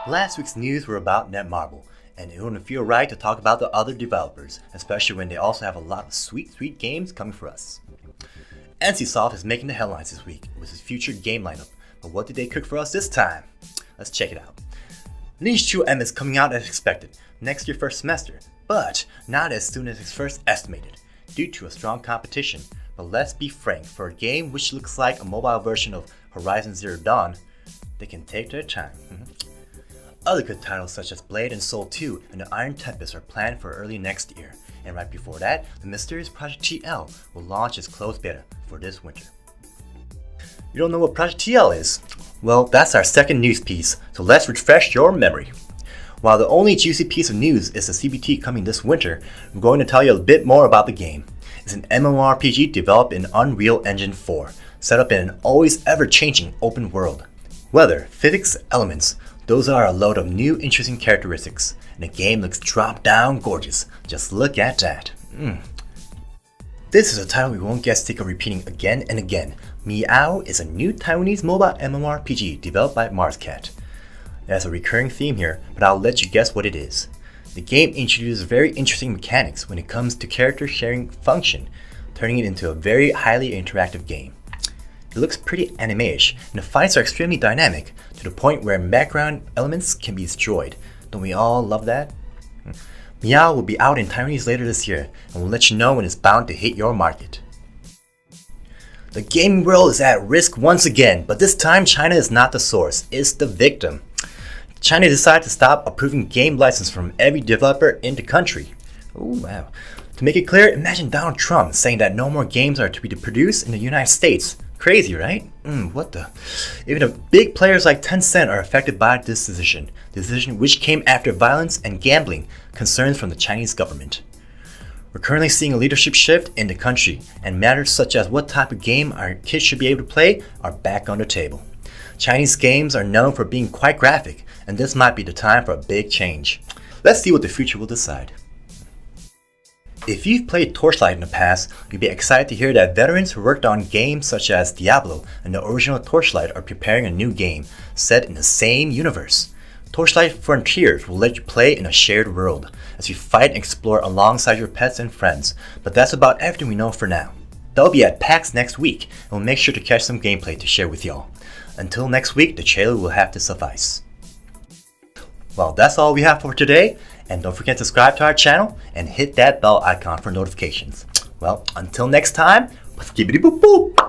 Last week's news were about Netmarble, and it wouldn't feel right to talk about the other developers, especially when they also have a lot of sweet games coming for us. NCSoft is making the headlines this week with its future game lineup, but what did they cook for us this time? Let's check it out. Lineage 2M is coming out as expected next year first semester, but not as soon as it's first estimated, due to a strong competition. But let's be frank, for a game which looks like a mobile version of Horizon Zero Dawn, they can take their time. Other good titles such as Blade and Soul 2 and the Iron Tempest are planned for early next year, and right before that, the mysterious Project TL will launch its closed beta for this winter. You don't know what Project TL is? Well, that's our second news piece, so let's refresh your memory. While the only juicy piece of news is the CBT coming this winter, I'm going to tell you a bit more about the game. It's an MMORPG developed in Unreal Engine 4, set up in an always ever-changing open world. Weather, physics, elements, those are a load of new interesting characteristics, and the game looks drop-down gorgeous. Just look at that. This is a title we won't get sick of repeating again and again. MEOW is a new Taiwanese mobile MMORPG developed by Marscat. There's a recurring theme here, but I'll let you guess what it is. The game introduces very interesting mechanics when it comes to character sharing function, turning it into a very highly interactive game. It looks pretty anime-ish, and the fights are extremely dynamic, to the point where background elements can be destroyed. Don't we all love that? MEOW will be out in Taiwanese later this year, and we'll let you know when it's bound to hit your market. The gaming world is at risk once again, but this time China is not the source, it's the victim. China decided to stop approving game licenses from every developer in the country. Oh wow. To make it clear, imagine Donald Trump saying that no more games are to be produced in the United States. Crazy, right? What the? Even the big players like Tencent are affected by this decision which came after violence and gambling concerns from the Chinese government. We're currently seeing a leadership shift in the country, and matters such as what type of game our kids should be able to play are back on the table. Chinese games are known for being quite graphic, and this might be the time for a big change. Let's see what the future will decide. If you've played Torchlight in the past, you'll be excited to hear that veterans who worked on games such as Diablo and the original Torchlight are preparing a new game set in the same universe. Torchlight Frontiers will let you play in a shared world as you fight and explore alongside your pets and friends, but that's about everything we know for now. They'll be at PAX next week, and we'll make sure to catch some gameplay to share with y'all. Until next week, the trailer will have to suffice. Well, that's all we have for today, and don't forget to subscribe to our channel and hit that bell icon for notifications. Well, until next time, skibidi boop boop!